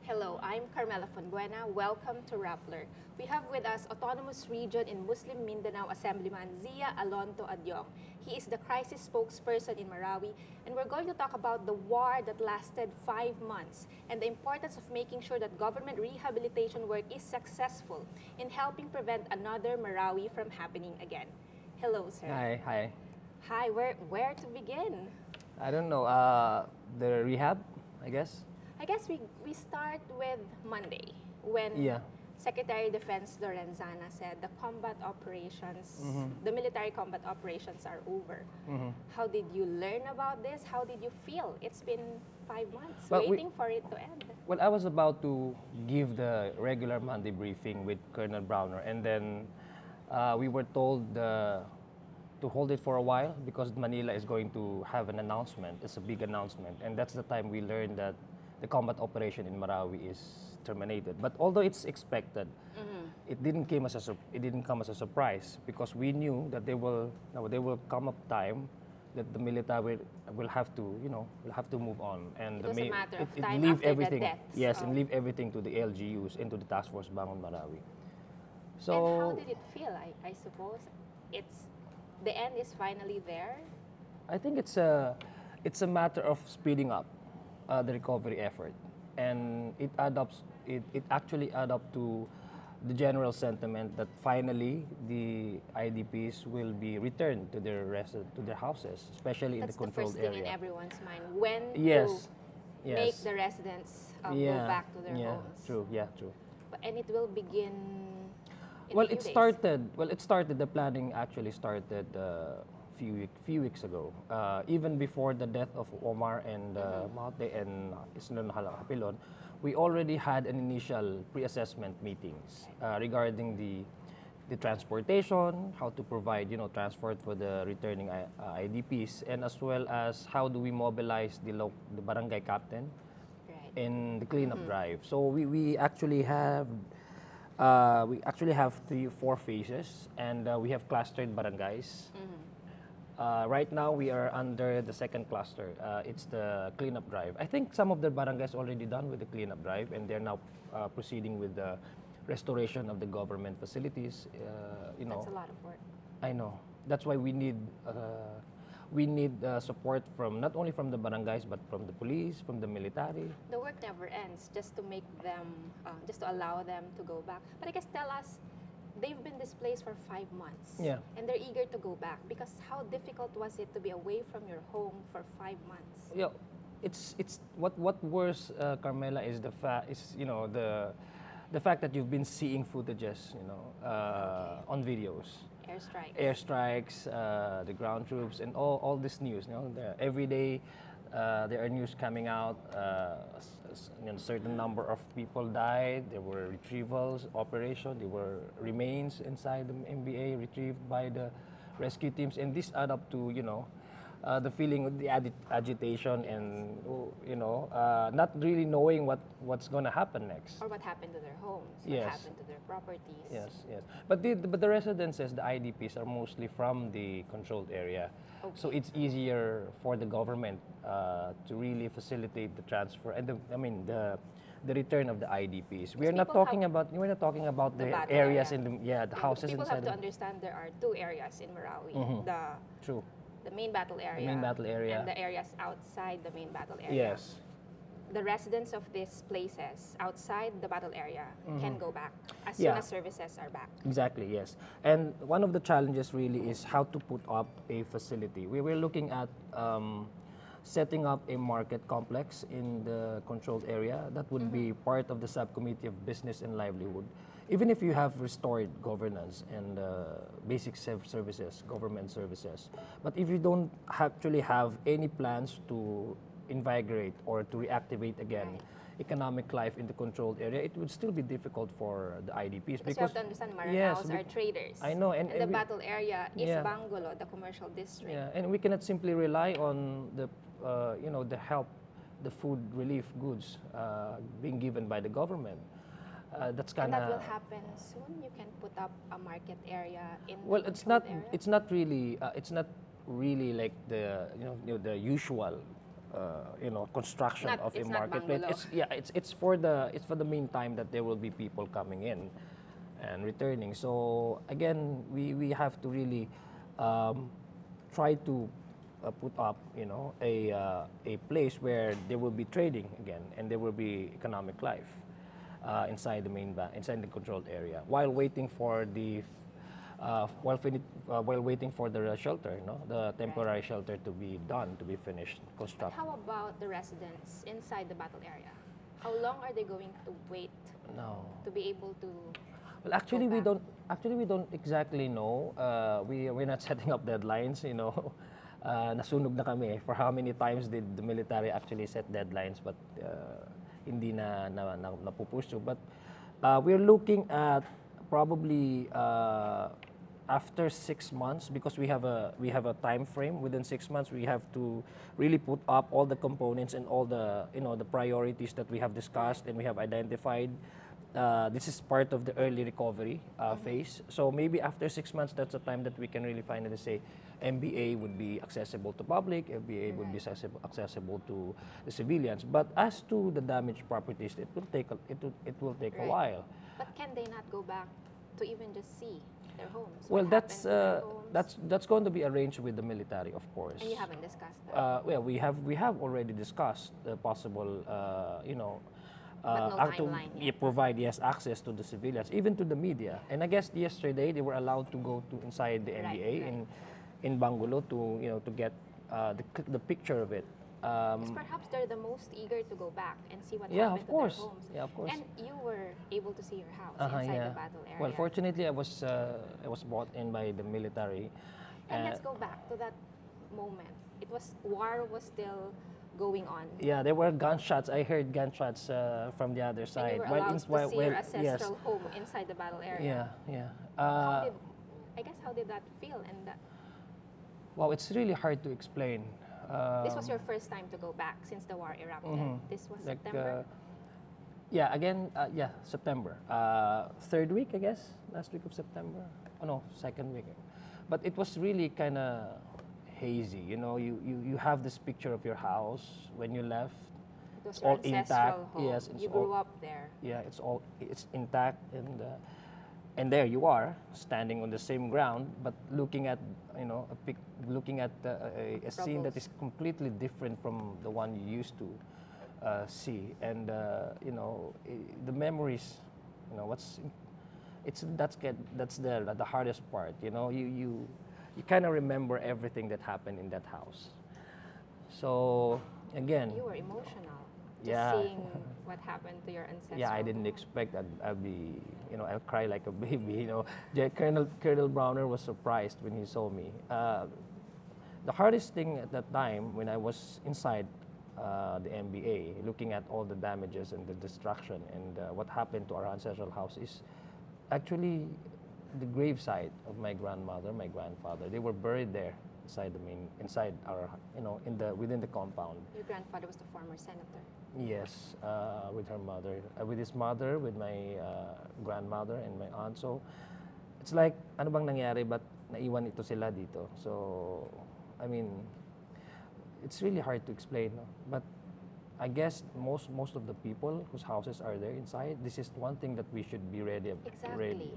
Hello, I'm Carmela Fonbuena. Welcome to Rappler. We have with us Autonomous Region in Muslim Mindanao Assemblyman Zia Alonto Adyong. He is the crisis spokesperson in Marawi, and we're going to talk about the war that lasted 5 months and the importance of making sure that government rehabilitation work is successful in helping prevent another Marawi from happening again. Hello, sir. Hi. Hi, where to begin? I don't know. The rehab, I guess. I guess we start with Monday when Yeah. Secretary of Defense Lorenzana said the combat operations, the military combat operations are over. How did you learn about this? How did you feel? It's been 5 months Well, waiting for it to end. Well, I was about to give the regular Monday briefing with Colonel Browner, and then we were told to hold it for a while because Manila is going to have an announcement. It's a big announcement, and that's the time we learned that the combat operation in Marawi is terminated. But although it's expected, it didn't come as a surprise because we knew that there will come up time that the military will have to move on, and It was a matter of time leave after the everything. deaths Yes, of- and leave everything to the LGUs and to the Task Force Bangon Marawi. So And how did it feel? I suppose the end is finally there. I think it's a matter of speeding up the recovery effort, and it actually add up to the general sentiment that finally the IDPs will be returned to their houses, especially That's in the controlled the first thing in area. everyone's mind. When Yes, to make yes, the residents go yeah, back to their yeah, homes. true, yeah, true. And it will begin in Well, a few it days. started. Well, it started. The planning actually started few weeks ago. Even before the death of Omar and Maute and Isnon Hapilon, we already had an initial pre-assessment meetings regarding the transportation, how to provide transport for the returning IDPs, and as well as how do we mobilize the barangay captain Right. in the cleanup drive. So we actually have 4 phases, and we have clustered barangays. Right now we are under the second cluster. It's the cleanup drive. I think some of the barangays already done with the cleanup drive, and they're now proceeding with the restoration of the government facilities. That's a lot of work. I know. That's why we need support from not only from the barangays but from the police, from the military. The work never ends just to make them, just to allow them to go back. But I guess tell us, they've been displaced for 5 months. Yeah. And they're eager to go back because how difficult was it to be away from your home for 5 months? Yeah, it's what worse, Carmela, is the fact that you've been seeing footages, on videos, airstrikes, the ground troops, and all this news. Every day there are news coming out. Certain number of people died. There were retrievals operation. There were remains inside the MBA retrieved by the rescue teams, and this add up to the feeling of the agitation and not really knowing what's going to happen next. Or what happened to their homes, Yes. what happened to their properties. Yes. But the residences, the IDPs, are mostly from the controlled area, so it's easier for the government to really facilitate the transfer and the return of the IDPs. We're not people talking about the battle areas area. in the houses People inside. have to understand there are 2 areas in Marawi. True. The main battle area. main battle area. And the areas outside the main battle area. Yes. The residents of these places outside the battle area can go back as soon Yeah. as services are back. Exactly, yes. And one of the challenges really is how to put up a facility. We were looking at setting up a market complex in the controlled area that would be part of the subcommittee of business and livelihood. Even if you have restored governance and basic services, government services, but if you don't actually have any plans to invigorate or to reactivate again economic life in the controlled area, it would still be difficult for the IDPs. Because you have to understand Yes, Maranaos are traders. I know, and the we- battle area is Yeah. Bangolo, the commercial district. Yeah, and we cannot simply rely on the the help, the food relief goods being given by the government. That's And kind that will of happen soon. You can put up a market area in well. the It's not really like the the usual construction Not- of a it's not marketplace. bungalow. It's for the meantime that there will be people coming in and returning. So again, we have to really try to put up a place where there will be trading again and there will be economic life inside the inside the controlled area while waiting for the while waiting for the shelter, the temporary shelter to be done, to be finished, But constructed. how about the residents inside the battle area? How long are they going to wait No. to be able to? Well, actually, we back? don't. Actually, we don't exactly know. We're not setting up deadlines. Nasunog na kami. For how many times did the military actually set deadlines, but hindi na napupursue. But we're looking at probably after 6 months, because we have a time frame. Within 6 months, we have to really put up all the components and all the the priorities that we have discussed and we have identified. This is part of the early recovery phase. So maybe after 6 months, that's the time that we can really finally say MBA would be accessible to public, MBA would be accessible to the civilians. But as to the damaged properties, it will take a Right. while. But can they not go back to even just see their homes? Well, What happened to their homes? that's going to be arranged with the military, of course. And you haven't discussed that. Well, we have already discussed the possible, But no how to timeline yet. provide access to the civilians, even to the media. And I guess yesterday they were allowed to go to inside the Right, NDA right. in Bangulo to get the picture of it. Because perhaps they're the most eager to go back and see what Yeah, happened of to course. their homes. Yeah, of course. And you were able to see your house Uh-huh, inside yeah. the battle area. Well, fortunately, I was brought in by the military. And let's go back to that moment. War was still going on. Yeah, there were gunshots. I heard gunshots from the other And side. you were While allowed ins- to while- see while- your yes. ancestral home inside the battle area. Yeah. How did that feel? And Well, it's really hard to explain. this was your first time to go back since the war erupted. This was Like, September. September. Third week, I guess, last week of September. Oh no, second week. But it was really kind of hazy. You have this picture of your house when you left. It was it's your all ancestral intact. home. Yes, it's You grew up there. Yeah, it's intact, and there you are standing on the same ground, but looking at a scene that is completely different from the one you used to see, and the memories, that's the hardest part. You kind of remember everything that happened in that house. So again, You were emotional. Just Yeah. seeing what happened to your ancestral yeah, I didn't home. expect that I'll be, I'll cry like a baby. Colonel Browner was surprised when he saw me. The hardest thing at that time when I was inside the MBA, looking at all the damages and the destruction and what happened to our ancestral house is actually the gravesite of my grandmother, my grandfather. They were buried there inside our, within the compound. Your grandfather was the former senator. Yes, with her mother, with his mother, with my grandmother and my aunt. So it's like, ano bang nangyari? Ba't naiwan ito sila dito? So, I mean, it's really hard to explain. No? But I guess most of the people whose houses are there inside, this is one thing that we should be ready. Exactly.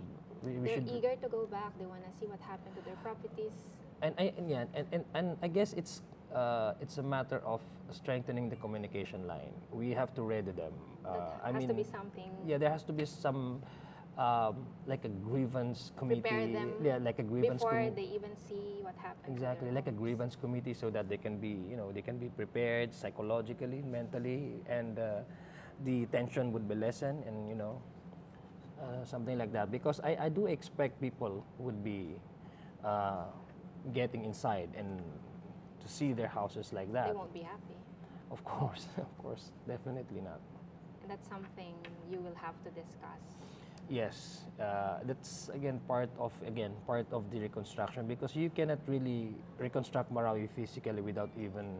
We They're should, eager to go back. They want to see what happened to their properties. and I guess it's a matter of strengthening the communication line. We have to ready them. That has to be something. Yeah, there has to be some like a grievance committee. Prepare them Yeah, like a grievance before committee. they even see what happened. to Exactly, their like a homes. grievance committee, so that they can be prepared psychologically, mentally, and the tension would be lessened, and something like that. Because I do expect people would be getting inside and to see their houses like that. They won't be happy. Of course, definitely not. And that's something you will have to discuss. Yes, that's again part of the reconstruction, because you cannot really reconstruct Marawi physically without even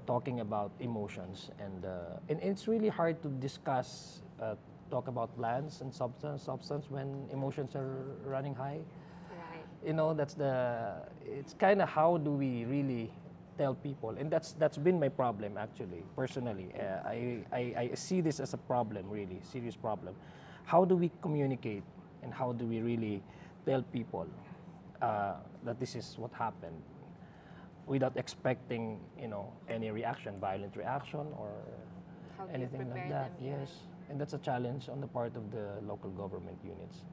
talking about emotions, and it's really hard to talk about plans and substance when emotions are running high. Right. It's kind of, how do we really tell people, and that's been my problem actually, personally. I see this as a problem, really serious problem. How do we communicate, and how do we really tell people that this is what happened, without expecting, any reaction, violent reaction, or How do you anything like prepare that? them even? Yes, and that's a challenge on the part of the local government units.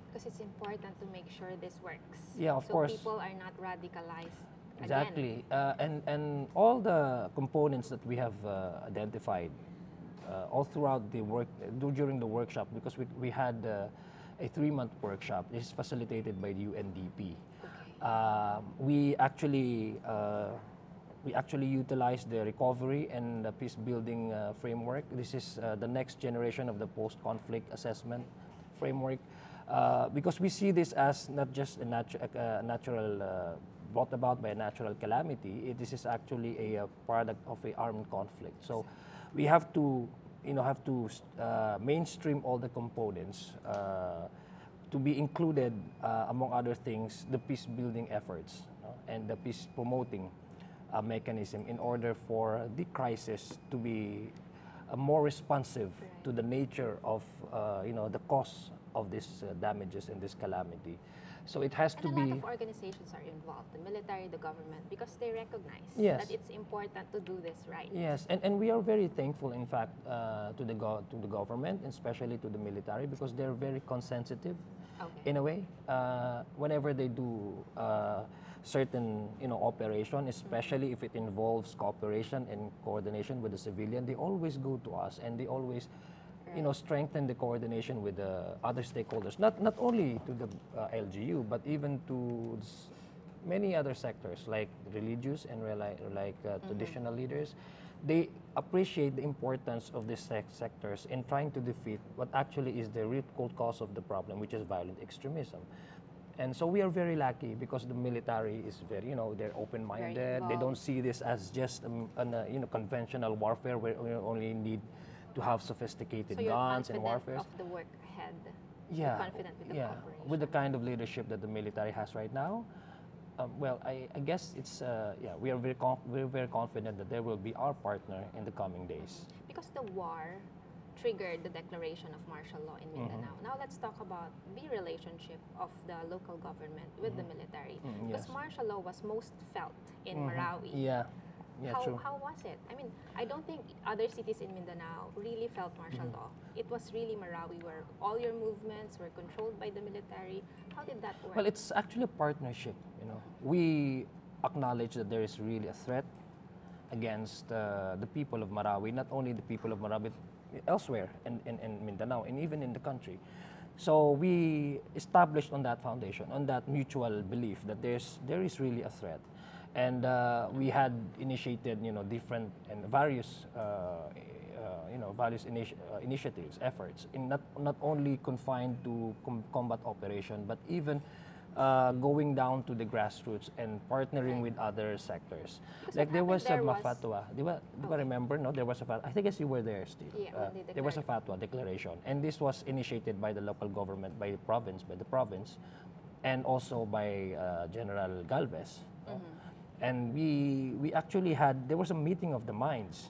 Because it's important to make sure this works. Yeah, of so course. people are not radicalized Exactly, again. and all the components that we have identified all throughout the during the workshop, because we had a 3-month workshop. This is facilitated by the UNDP. Okay. We actually utilized the recovery and the peace building framework. This is the next generation of the post-conflict assessment framework, because we see this as not just a natural brought about by a natural calamity. This is actually a product of a armed conflict. So we have to mainstream all the components to be included, among other things, the peace building efforts, and the peace promoting mechanism, in order for the crisis to be more responsive to the nature of the cause of these damages and this calamity. So it has to And be. a lot of organizations are involved, the military, the government, because they recognize Yes. that it's important to do this right. Yes, and we are very thankful, in fact, to the government, and especially to the military, because they're very consensitive, Okay. in a way. Whenever they do certain operation, especially if it involves cooperation and coordination with the civilian, they always go to us, and they always strengthen the coordination with the other stakeholders, not only to the LGU, but even to many other sectors, like religious and traditional leaders. They appreciate the importance of these sectors in trying to defeat what actually is the root cause of the problem, which is violent extremism. And so we are very lucky, because the military is very, they're open-minded. They don't involved. see this as just conventional warfare, where we only need to have sophisticated So you're guns and confident warfare. of the work ahead. Yeah, You're confident with the cooperation. with the kind of leadership that the military has right now. Well, I guess it's we are we're very confident that they will be our partner in the coming days. Because the war triggered the declaration of martial law in Mindanao. Now let's talk about the relationship of the local government with the military. Because Yes. martial law was most felt in Marawi. Yeah, true. How was it? I mean, I don't think other cities in Mindanao really felt martial law. It was really Marawi, where all your movements were controlled by the military. How did that work? Well, it's actually a partnership. We acknowledge that there is really a threat against the people of Marawi, not only the people of Marawi, but elsewhere in Mindanao, and even in the country. So we established on that foundation, on that mutual belief that there is really a threat. And we had initiated, different and various, initiatives, efforts, in not only confined to combat operation, but even going down to the grassroots and partnering with other sectors. Because Like what there was a happened there was- Fatwa. Do I remember? No, there was a Fatwa. I think you were there still. Yeah, when they there was a declared. Fatwa Declaration, and this was initiated by the local government, by the province, and also by General Galvez. No? And we actually there was a meeting of the minds.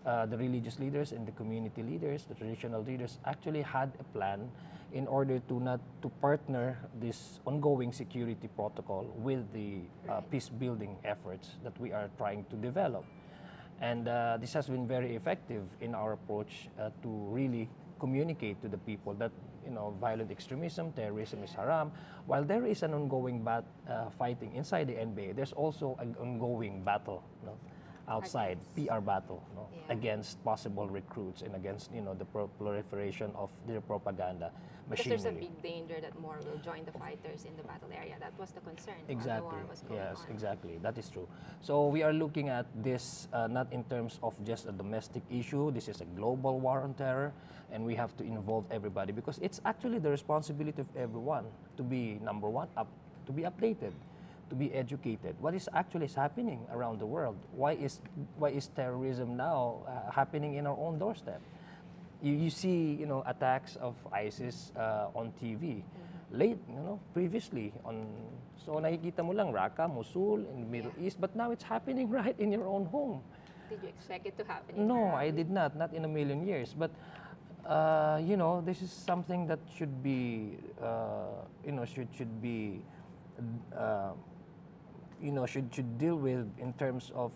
The religious leaders and the community leaders, the traditional leaders, actually had a plan in order to partner this ongoing security protocol with the peace building efforts that we are trying to develop. And this has been very effective in our approach to really communicate to the people that violent extremism, terrorism is haram. While there is an ongoing fighting inside the NBA, there's also an ongoing battle outside, PR battle against possible recruits and against the proliferation of their propaganda Because machinery. there's a big danger that more will join the fighters in the battle area. That was the concern while the Exactly. war was going Yes, on. exactly. That is true. So we are looking at this not in terms of just a domestic issue. This is a global war on terror, and we have to involve everybody, because it's actually the responsibility of everyone to be, number one, to be updated, to be educated. What is actually happening around the world? Why is terrorism now happening in our own doorstep? You see, attacks of ISIS on TV. previously on. So nakikita mo lang Raqqa, Mosul, in the Middle East, but now it's happening right in your own home. Did you expect it to happen in No, I Marawi? did not in a million years. But this is something that should be, should be, uh, should deal with in terms of,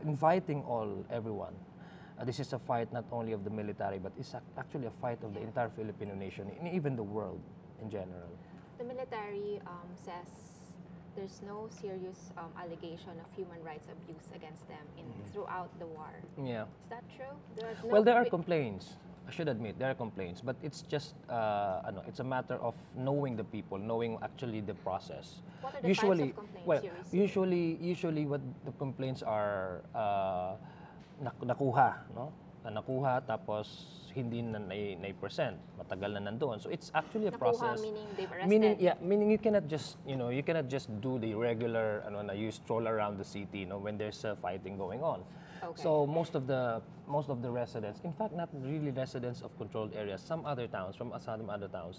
inviting everyone. This is a fight not only of the military, but it's actually a fight of the entire Filipino nation, and even the world in general. The military says there's no serious allegation of human rights abuse against them throughout the war. Yeah. Is that true? Well, there are complaints. I should admit there are complaints, but it's just it's a matter of knowing the people, knowing actually the process. What are the types of complaints you receive? Usually what the complaints are nakuha, no? Nakuha tapos hindi na na-present, matagal na nandoon. So it's actually a process. Meaning they've arrested. Meaning you cannot just do the regular you stroll around the city, when there's fighting going on. Okay. So most of the residents, in fact, not really residents of controlled areas, some other towns,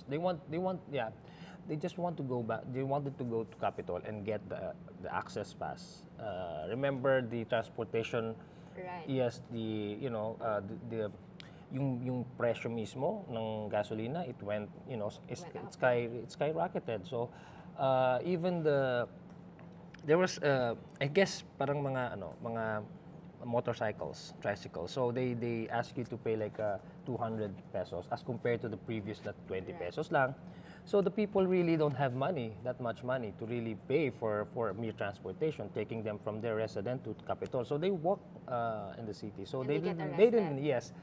they just want to go back. They wanted to go to Capitol and get the access pass. Remember the transportation? Right. Yes, yung presyo mismo ng gasolina, it went, it skyrocketed. So even there was I guess parang mga motorcycles, tricycles. So they ask you to pay like 200 pesos as compared to the previous 20 pesos lang. So the people really don't have that much money to really pay for mere transportation, taking them from their residence to Capitol. So they walk in the city. So And they get didn't arrested.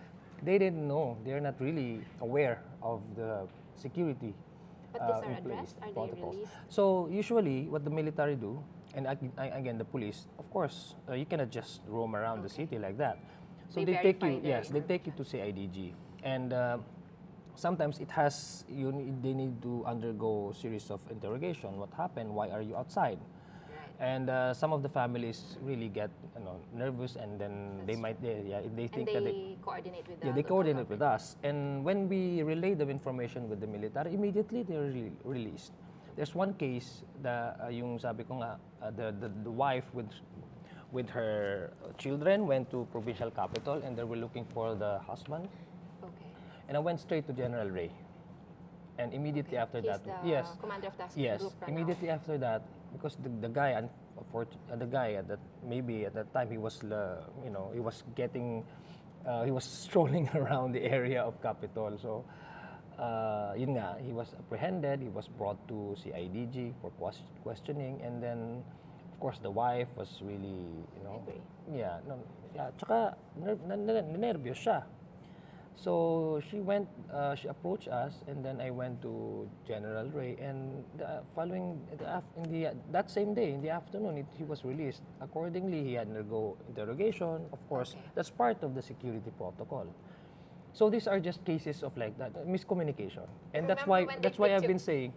they didn't know. They're not really aware of the security But these are in place, addressed? Are they protocols. released? So usually what the military do, and again the police, of course, you cannot just roam around the city like that. So They they take verify you, their they take you to CIDG, and sometimes they need to undergo series of interrogation. What happened? Why are you outside? Right. And some of the families really get nervous, and then they think that they coordinate with the they local coordinate with government. us. And when we relay the information with the military, immediately they're released. There's one case yung sabi ko nga, the wife with her children went to provincial capital, and they were looking for the husband. Okay. And I went straight to General Ray. And immediately after He's that, the commander of task yes, group right now. immediately after that, because the guy at that time he was he was strolling around the area of Capitol. So yun nga, he was apprehended. He was brought to CIDG for questioning, and then of course the wife was really Angry. tsaka nervyos siya. So she approached us, and then I went to General Ray, and that same day in the afternoon, he was released. Accordingly, he had undergo interrogation. Of course, that's part of the security protocol. So these are just cases of like that miscommunication, and that's why I've been saying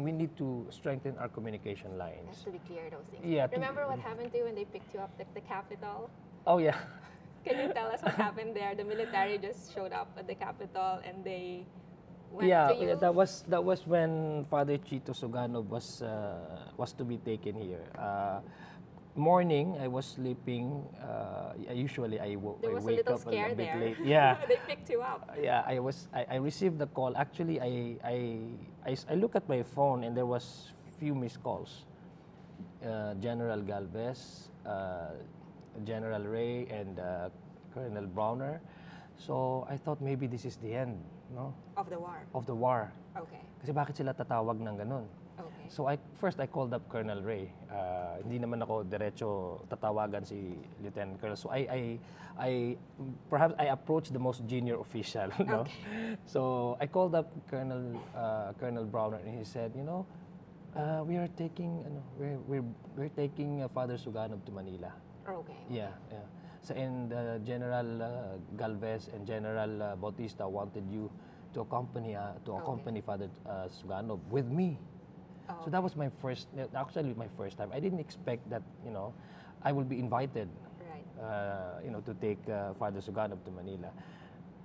we need to strengthen our communication lines. Has to be clear those things. Yeah. Remember what happened to you when they picked you up at the Capitol? Oh yeah. Can you tell us what happened there? The military just showed up at the Capitol and they went to you? Yeah, that was when Father Chito Suganov was to be taken here. Morning, I was sleeping. Usually, I There was a wake little up scare a bit there. late. Yeah, They picked you up. yeah. I received the call. Actually, I look at my phone, and there was few missed calls. General Galvez, General Ray, and Colonel Browner. So I thought maybe this is the end, no? Of the war. Of the war. Okay. Kasi bakit sila tatawag ng ganun? Okay. So first I called up Colonel Ray. Hindi naman ako diretso tatawagan si Lieutenant Colonel. So perhaps I approached the most junior official, no? Okay. So I called up Colonel Browner, and he said, we are taking we're taking Father Suganov to Manila. Okay. Yeah. So and General Galvez and General Bautista wanted you to accompany Father Suganov with me. Oh, So that was my first time. I didn't expect that I will be invited right. to take Father Suganov to Manila.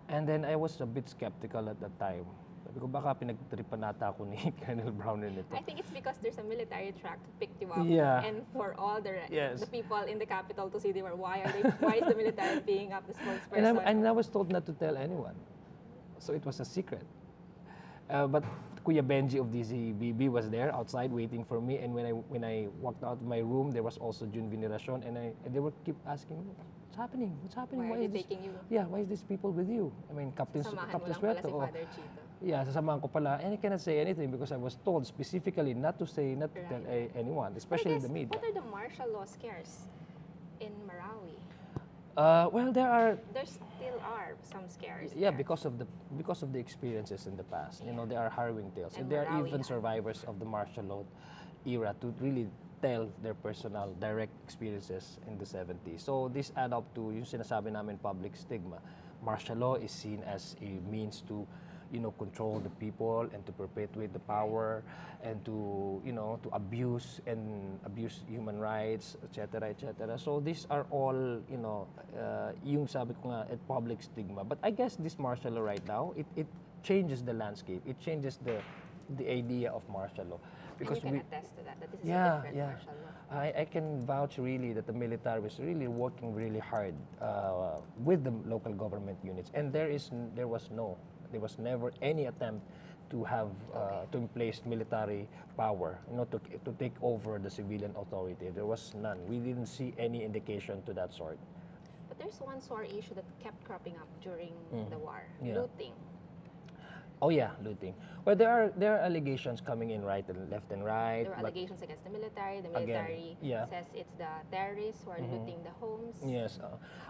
And then I was a bit skeptical at that time. Sabi ko, baka pinagtripan nata ako ni Colonel Browner nito. I think it's because there's a military truck to pick you up, Yeah. and for all the Yes. the people in the capital to see they were why is the military picking up the spokesperson? And I was told not to tell anyone, so it was a secret. But Kuya Benji of DCBB was there outside waiting for me, and when I walked out of my room, there was also Jun Veneracion, and they were keep asking me, what's happening? What's happening? Why are they taking you? Yeah, why is these people with you? I mean, Captain Samahan mo Captain lang pala Sueto. si Father Chito. Yeah, sasamahan ko pala, and I cannot say anything because I was told specifically not to tell anyone, especially the media. What are the martial law scares in Marawi? Well, there still are some scares. yeah, there. because of the experiences in the past. You know, there are harrowing tales, and there are Marawi even had. survivors of the martial law era to really tell their personal, direct experiences in the 70s. So this add up to yung sinasabi namin public stigma. Martial law is seen as a means to, you know, control the people and to perpetuate the power and to, you know, to abuse human rights, etc., etc. So these are all, you know, yung sabi ko nga, public stigma. But I guess this martial law right now, it changes the landscape. It changes the idea of martial law. Because and you can attest to that this is a different martial law. I can vouch really that the military was really working really hard with the local government units, and there was never any attempt to have to place military power, you know, to take over the civilian authority. There was none. We didn't see any indication to that sort. But there's one sore issue that kept cropping up during the war: Yeah. looting. Oh yeah, looting. Well, there are allegations coming in left and right. There were allegations against the military. The Again, military yeah. says it's the terrorists who are looting the homes. Yes,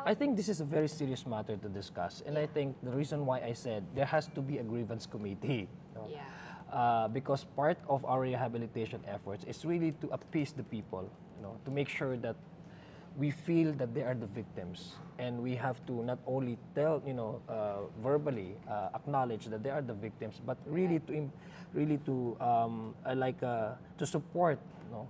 I think this is a very serious matter to discuss, and I think the reason why I said there has to be a grievance committee. You know? Yeah. Because part of our rehabilitation efforts is really to appease the people, you know, to make sure that we feel that they are the victims, and we have to not only tell, you know, verbally acknowledge that they are the victims, but really to support, you know,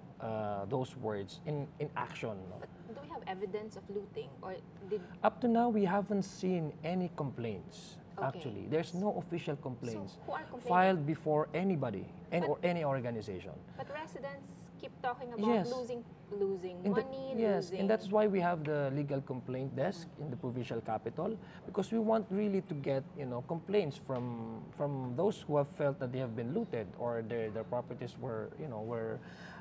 those words in action. You know. But do we have evidence of looting, or did Up to now, we haven't seen any complaints. Okay. Actually, there's no official complaints So who are complaining? filed before anybody or any organization. But residents keep talking about Yes. losing money, Yes, losing. and that's why we have the legal complaint desk in the provincial capital, because we want really to get, you know, complaints from those who have felt that they have been looted or their properties were, you know,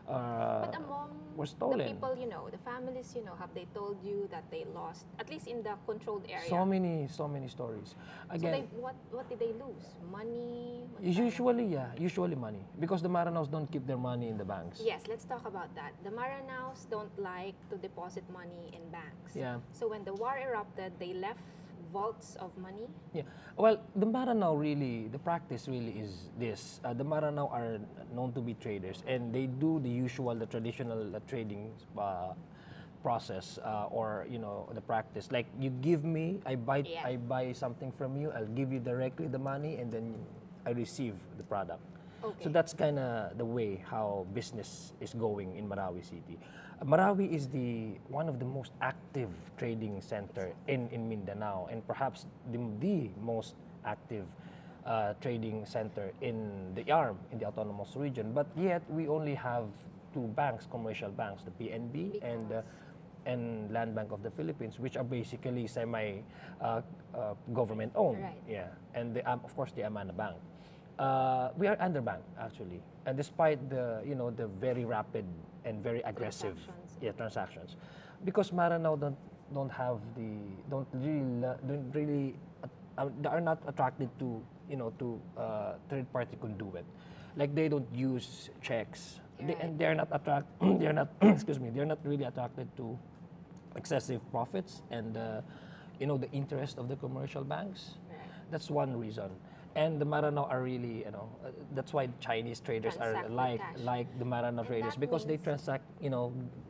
But among were stolen. the people, you know, the families, you know, have they told you that they lost, at least in the controlled area? So many stories. Again, So what did they lose? Money? What kind of- usually money, because the Maranaos don't keep their money in the banks. Yes, let's talk about that. The Maranaos don't like to deposit money in banks. Yeah. So when the war erupted, they left vaults of money. Yeah. Well, the Maranao really, the practice really is this. The Maranao are known to be traders, and they do the traditional trading process, or, you know, the practice. Like, you give me, I buy something from you, I'll give you directly the money, and then I receive the product. Okay. So that's kind of the way how business is going in Marawi City. Marawi is one of the most active trading center in Mindanao, and perhaps the most active trading center in the ARM, in the autonomous region. But yet we only have two banks, commercial banks, the PNB and Land Bank of the Philippines, which are basically government owned. Right. Yeah, and of course the Amana Bank. We are underbanked actually, and despite the very rapid and very aggressive transactions, because Maranao they are not attracted to third party conduit, like they don't use checks, and they're not they're not really attracted to excessive profits and the interest of the commercial banks. That's one reason. And the Maranao are really, that's why Chinese traders are like the Maranao traders, because they transact,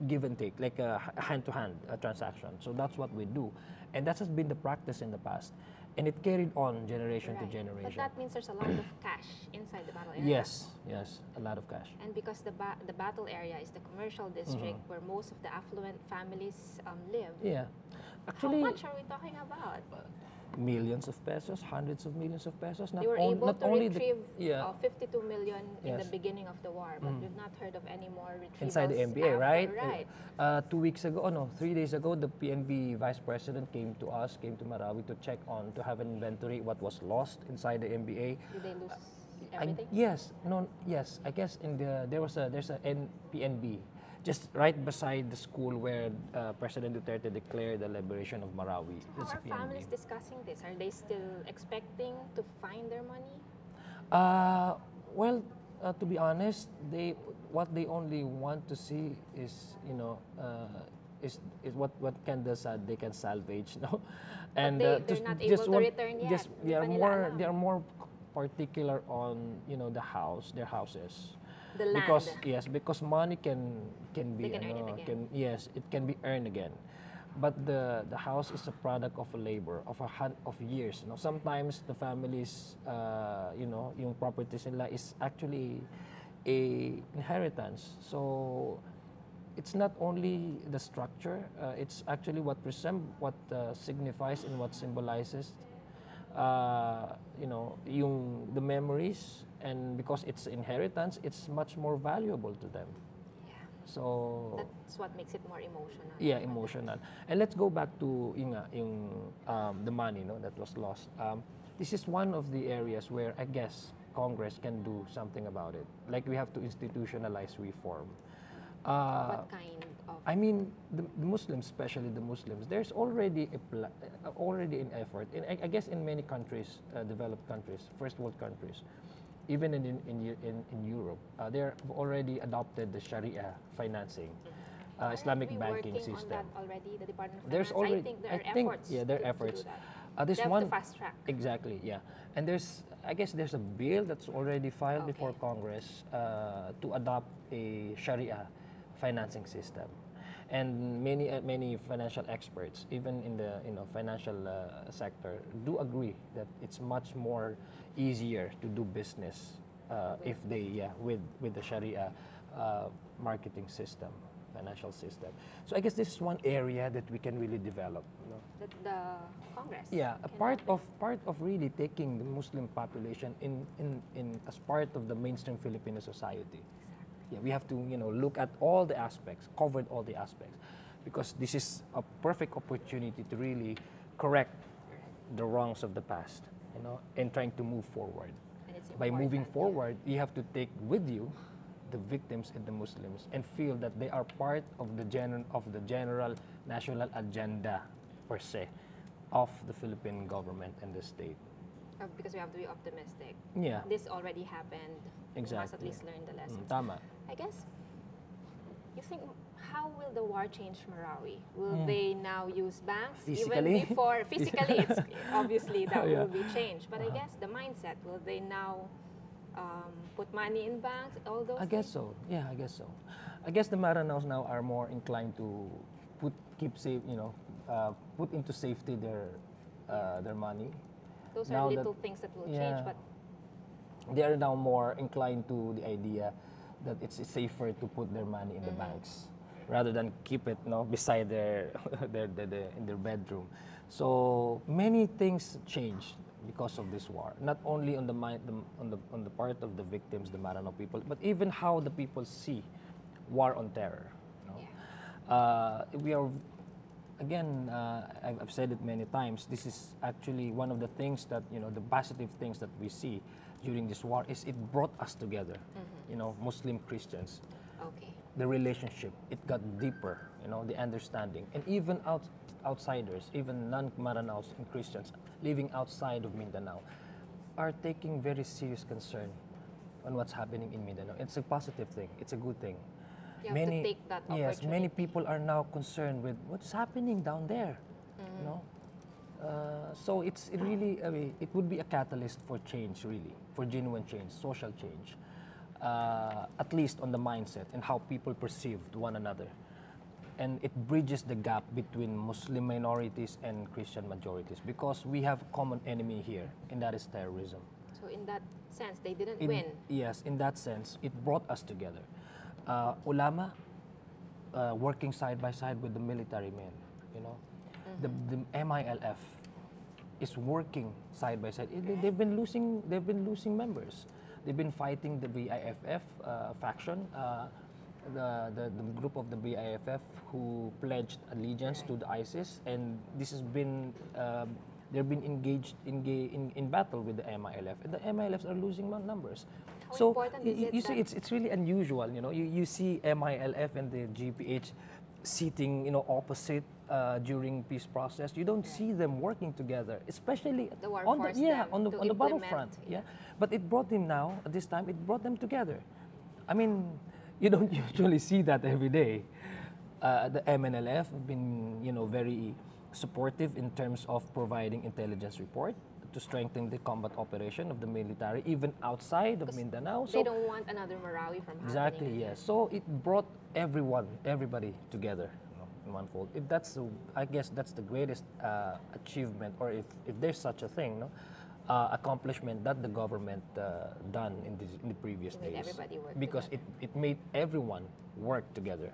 give and take, like a hand-to-hand transaction. So that's what we do. And that has been the practice in the past. And it carried on generation to generation. But that means there's a lot of cash inside the battle area. Yes, a lot of cash. And because the battle area is the commercial district where most of the affluent families live. Yeah. Actually, how much are we talking about? millions of pesos, hundreds of millions of pesos. They were able not to only retrieve yeah, 52 million in the Yes. beginning of the war, but we've not heard of any more retrievals inside the NBA, after, right? Right. 2 weeks ago, oh no, 3 days ago, the PNB vice president came to us, came to Marawi to check on, to have an inventory what was lost inside the NBA. Did they lose everything? Yes, no, yes. I guess there's a PNB just right beside the school where President Duterte declared the liberation of Marawi. So There's how a are PNB. families discussing this? Are they still expecting to find their money? Well, to be honest, what they only want to see is is what can they can salvage, no, and they're not able to return yet. Just Hindi pa nila alam. they are more particular on their houses. The land. Because money can be They can earn it again. it can be earned again, but the house is a product of a labor of years. Sometimes the families yung properties nila is actually a inheritance. So it's not only the structure, it's actually what signifies and what symbolizes the memories, and because it's inheritance, it's much more valuable to them. Yeah. So That's what makes it more emotional. yeah, emotional. And let's go back to the money that was lost. This is one of the areas where I guess Congress can do something about it. Like we have to institutionalize reform. What kind of? I mean, the Muslims, especially the Muslims, there's already already an effort. I guess in many countries, developed countries, first world countries, even in Europe, they've already adopted the Sharia financing, Islamic Are we banking working system. on that already? The Department of There's Finance. already, I think there are efforts. yeah, there are to efforts. do that. There's They have one to fast track. exactly, yeah, and I guess there's a bill that's already filed before Okay. Congress to adopt a Sharia financing system, and many financial experts, even in the financial sector, do agree that it's much more easier to do business if they with the Sharia marketing system, financial system. So I guess this is one area that we can really develop. The Congress. Yeah, a can part of really taking the Muslim population in as part of the mainstream Filipino society. Yeah, we have to look at all the aspects, covered all the aspects, because this is a perfect opportunity to really correct the wrongs of the past, and trying to move forward. And it's By moving important, forward, you have to take with you the victims and the Muslims and feel that they are part of the general national agenda per se of the Philippine government and the state. Because we have to be optimistic. Yeah. This already happened. We must at Exactly. least learn the lessons. Tama. I guess, you think, how will the war change Marawi? Will they now use banks? Physically? Even before, physically, it's obviously that Yeah. will be changed. But I guess the mindset, will they now put money in banks? All those I guess things? so. Yeah, I guess so. I guess the Maranaos now are more inclined to keep safe, put into safety their money. Those now are that- little things that will yeah. change. But They are now more inclined to the idea that it's safer to put their money in the banks rather than keep it beside in their bedroom. So many things changed because of this war. Not only on the part of the victims, the Maranao people, but even how the people see war on terror. We are again. I've said it many times. This is actually one of the things that the positive things that we see during this war is it brought us together. Muslim Christians. okay. The relationship, it got deeper, the understanding. And even outsiders, even non-Maranaos and Christians living outside of Mindanao are taking very serious concern on what's happening in Mindanao. It's a positive thing. It's a good thing. You have to take that Yes, many opportunity. people are now concerned with what's happening down there. So it really, it would be a catalyst for change, really, for genuine change, social change, at least on the mindset and how people perceive one another. And it bridges the gap between Muslim minorities and Christian majorities because we have a common enemy here, and that is terrorism. So in that sense, they didn't win. Yes, in that sense, it brought us together. Ulama working side by side with the military men, the MILF, is working side by side. They've been losing members. They've been fighting the BIFF faction, the group of the BIFF who pledged allegiance to the ISIS, and this has been they've been engaged in battle with the MILF, and the MILFs are losing numbers. How So important is it you see, that- it's really unusual. You know, you see MILF and the GPH sitting, you know, opposite during peace process. You don't see them working together, especially The war on forced the them on the to on the implement, battlefront. yeah. But it brought them now at this time. It brought them together. I mean, you don't usually see that every day. The MNLF have been, you know, very supportive in terms of providing intelligence report to strengthen the combat operation of the military, even outside of Mindanao. They don't want another Marawi from happening. Exactly, yes. So it brought everybody together, you know, in one fold. I guess that's the greatest achievement, or if there's such a thing, no, accomplishment that the government done in the previous To make days. everybody work Because together. it made everyone work together.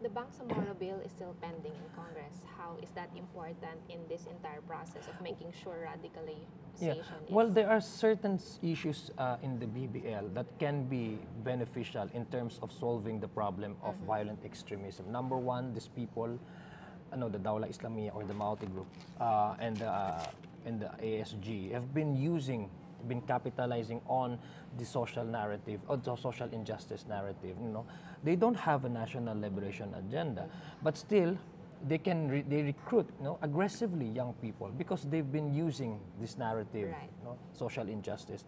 The Bangsamoro bill is still pending in Congress. How is that important in this entire process of making sure radicalization is... Well, there are certain issues in the BBL that can be beneficial in terms of solving the problem of violent extremism. Number one, these people, the Dawla Islamiyah or the Mauti group and the ASG have been capitalizing on the social narrative or the social injustice narrative. You know, they don't have a national liberation agenda, but still they recruit, you know, aggressively young people because they've been using this narrative, Right. you know, social injustice.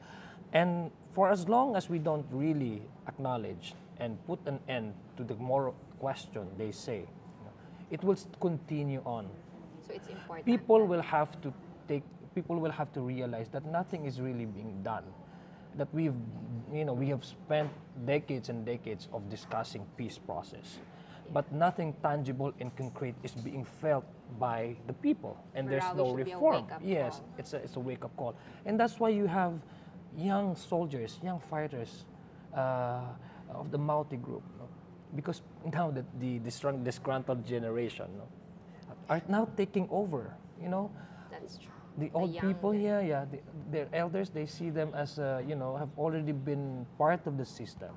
And for as long as we don't really acknowledge and put an end to the moral question they say, you know, it will continue on. So it's important. People will have to realize that nothing is really being done. That we have spent decades and decades of discussing peace process, but nothing tangible and concrete is being felt by the people, and there's Marawi no should be a reform. wake-up Yes, call. it's a wake-up call, and that's why you have young soldiers, young fighters of the Mauti group, no? Because now that the disgruntled generation, no, are now taking over. You know, That's true. the old young people, their elders, they see them as, have already been part of the system.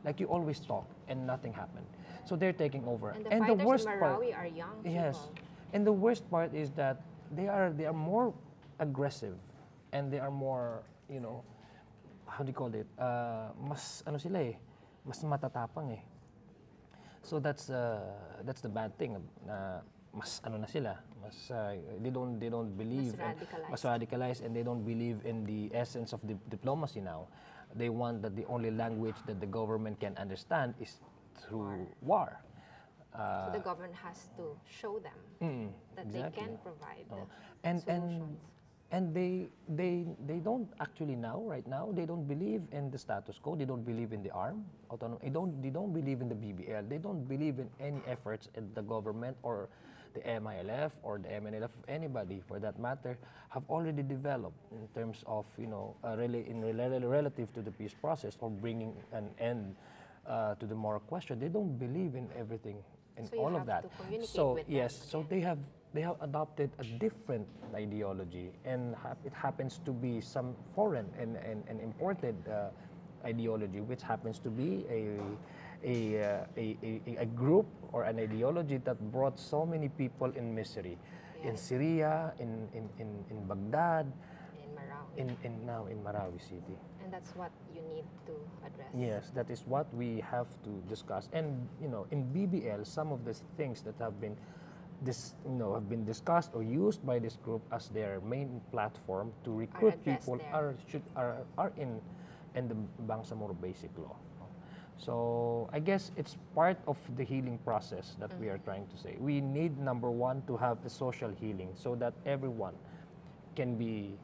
Like you always talk and nothing happened. So they're taking over. And the fighters in Marawi are young people. Yes. And the worst part is that they are more aggressive and they are more, how do you call it? Mas mas matatapang eh. So that's the bad thing. Mas na sila, they don't believe, mas radicalized, and they don't believe in the essence of the diplomacy now. They want that the only language that the government can understand is through war. So the government has to show them that exactly. they can provide and they don't actually right now they don't believe in the status quo. They don't believe in the arm autonomy. They don't believe in the BBL. They don't believe in any efforts in the government or the MILF or the MNLF, anybody for that matter, have already developed in terms of, relative to the peace process or bringing an end to the moral question. They don't believe in everything and so all of that. So yes, so they have adopted a different ideology, and it happens to be some foreign and imported ideology, which happens to be a group or an ideology that brought so many people in misery, in Syria, in Baghdad, in now in Marawi City. And that's what you need to address. Yes, that is what we have to discuss. And in BBL, some of the things that have been discussed or used by this group as their main platform to recruit people are in the Bangsamoro Basic Law. So I guess it's part of the healing process that we are trying to say. We need, number one, to have a social healing so that everyone can be,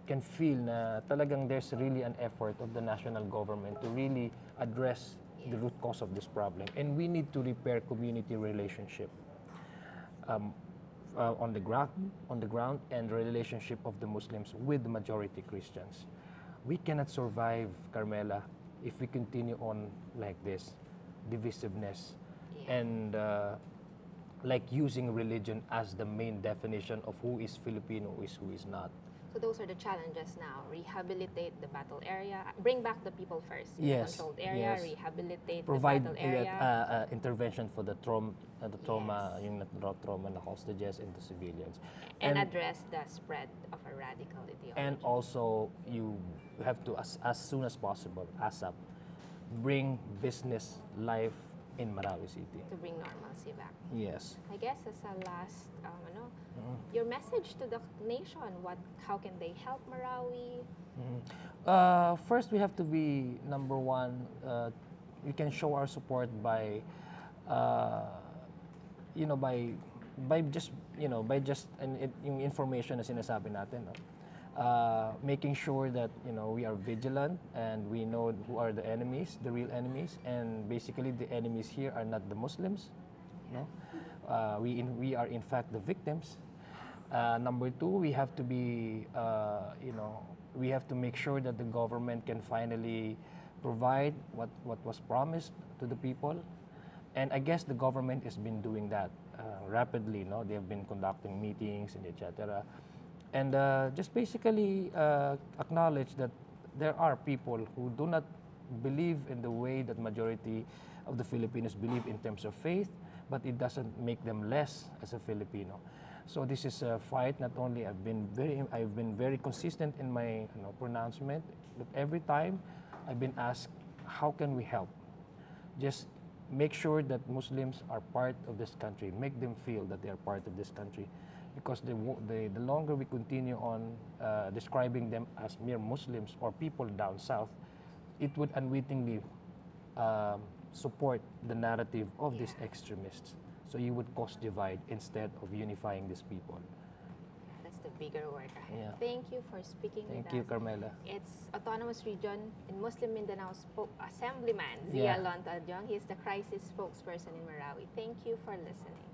can feel na talagang there's really an effort of the national government to really address the root cause of this problem. And we need to repair community relationship on the ground, and the relationship of the Muslims with the majority Christians. We cannot survive, Carmela, if we continue on like this, divisiveness and like using religion as the main definition of who is Filipino, who is not. So those are the challenges now. Rehabilitate the battle area, bring back the people first in the Yes, controlled area, yes. rehabilitate Provide the battle area. intervention for the trauma, Yes. yung trauma and the hostages and the civilians. And address the spread of a radical ideology. And also, you have to, as soon as possible, ASAP, bring business life in Marawi City. To bring normalcy back. Yes. I guess as a last, your message to the nation, how can they help Marawi? First, we have to be number one. We can show our support by, by just yung information na sinasabi natin. No? Making sure that we are vigilant and we know who are the enemies, the real enemies, and basically the enemies here are not the Muslims. No, we are in fact the victims. Number two, we have to be, we have to make sure that the government can finally provide what was promised to the people. And I guess the government has been doing that rapidly. No, they have been conducting meetings and etc. And just basically acknowledge that there are people who do not believe in the way that majority of the Filipinos believe in terms of faith, but it doesn't make them less as a Filipino. So this is a fight. Not only I've been very consistent in my pronouncement, but every time I've been asked, how can we help? Just make sure that Muslims are part of this country. Make them feel that they are part of this country. Because the longer we continue on describing them as mere Muslims or people down south, it would unwittingly support the narrative of these extremists. So you would cause divide instead of unifying these people. That's the bigger work ahead. Yeah. Thank you for speaking with us. Thank you, Carmela. It's Autonomous Region in Muslim Mindanao Assemblyman Zia Alonto Adyong. He is the crisis spokesperson in Marawi. Thank you for listening.